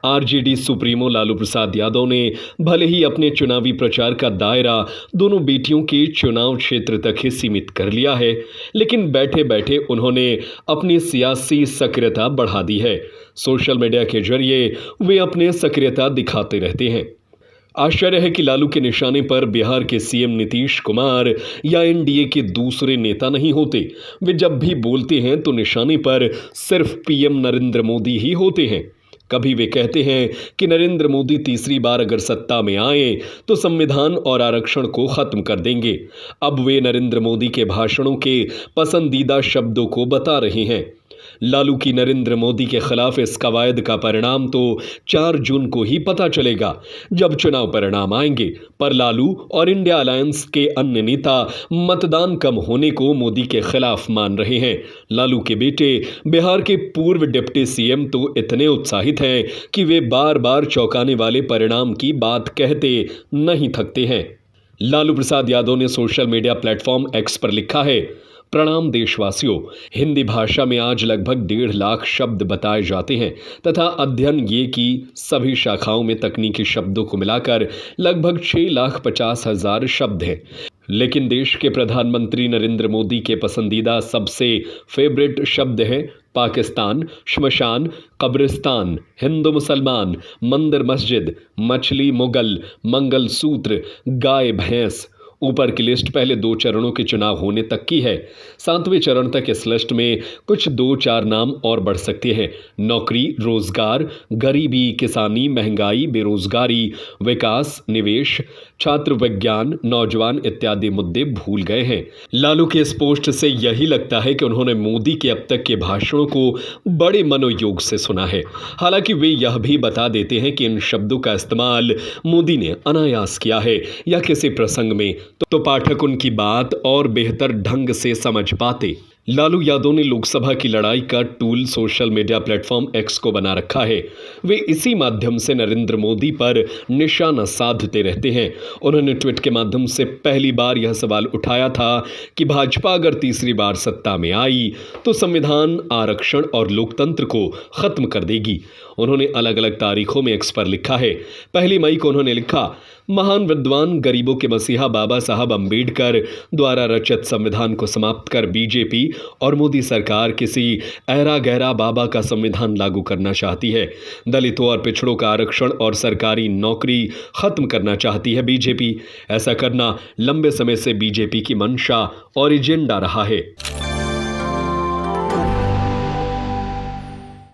RJD supremo Lalu Prasad Yadav ने भले ही अपने चुनावी प्रचार का दायरा दोनों बेटियों के चुनाव क्षेत्र तक ही सीमित कर लिया है, लेकिन बैठे बैठे उन्होंने अपनी सियासी सक्रियता बढ़ा दी है। सोशल मीडिया के जरिए वे अपने सक्रियता दिखाते रहते हैं। आश्चर्य है कि लालू के निशाने पर बिहार के सीएम नीतीश कुमार या एनडीए के दूसरे नेता नहीं होते। वे जब भी बोलते हैं तो निशाने पर सिर्फ पीएम नरेंद्र मोदी ही होते हैं। कभी वे कहते हैं कि नरेंद्र मोदी तीसरी बार अगर सत्ता में आए तो संविधान और आरक्षण को खत्म कर देंगे। अब वे नरेंद्र मोदी के भाषणों के पसंदीदा शब्दों को बता रहे हैं। लालू की नरेंद्र मोदी के खिलाफ इस कवायद का परिणाम तो 4 जून को ही पता चलेगा, जब चुनाव परिणाम आएंगे। पर लालू और इंडिया अलायंस के अन्य नेता मतदान कम होने को मोदी के खिलाफ मान रहे हैं। लालू के बेटे बिहार के पूर्व डिप्टी सीएम तो इतने उत्साहित हैं कि वे बार बार चौंकाने वाले परिणाम की बात कहते नहीं थकते हैं। लालू प्रसाद यादव ने सोशल मीडिया प्लेटफॉर्म एक्स पर लिखा है, प्रणाम देशवासियों। हिंदी भाषा में आज लगभग 1.5 लाख शब्द बताए जाते हैं तथा अध्ययन ये कि सभी शाखाओं में तकनीकी शब्दों को मिलाकर लगभग 6,50,000 शब्द हैं। लेकिन देश के प्रधानमंत्री नरेंद्र मोदी के पसंदीदा सबसे फेवरेट शब्द है पाकिस्तान, श्मशान, कब्रिस्तान, हिंदू मुसलमान, मंदिर मस्जिद, मछली मुगल, मंगलसूत्र, गाय भैंस। ऊपर की लिस्ट पहले 2 चरणों के चुनाव होने तक की है। 7वें चरण तक इस लिस्ट में कुछ 2-4 नाम और बढ़ सकते हैं। नौकरी, रोजगार, गरीबी, किसानी, महंगाई, बेरोजगारी, विकास, निवेश, छात्र विज्ञान, नौजवान इत्यादि मुद्दे भूल गए हैं। लालू के इस पोस्ट से यही लगता है कि उन्होंने मोदी के अब तक के भाषणों को बड़े मनोयोग से सुना है। हालांकि वे यह भी बता देते हैं कि इन शब्दों का इस्तेमाल मोदी ने अनायास किया है या किसी प्रसंग में, तो पाठक उनकी बात और बेहतर ढंग से समझ पाते। लालू यादव ने लोकसभा की लड़ाई का tool social media platform x को बना रखा है। वे इसी माध्यम से नरेंद्र मोदी पर निशाना साधते रहते हैं। उन्होंने ट्वीट के माध्यम से पहली बार यह सवाल उठाया था कि भाजपा अगर तीसरी बार सत्ता में आई तो संविधान, आरक्षण और लोकतंत्र को खत्म कर देगी। उन्होंने अलग अलग तारीखों में एक्स पर लिखा है। 1 मई को उन्होंने लिखा, महान विद्वान, गरीबों के मसीहा बाबा साहब अंबेडकर द्वारा रचित संविधान को समाप्त कर बीजेपी और मोदी सरकार किसी ऐरा गहरा बाबा का संविधान लागू करना चाहती है। दलितों और पिछड़ों का आरक्षण और सरकारी नौकरी खत्म करना चाहती है बीजेपी। ऐसा करना लंबे समय से बीजेपी की मंशा और एजेंडा रहा है।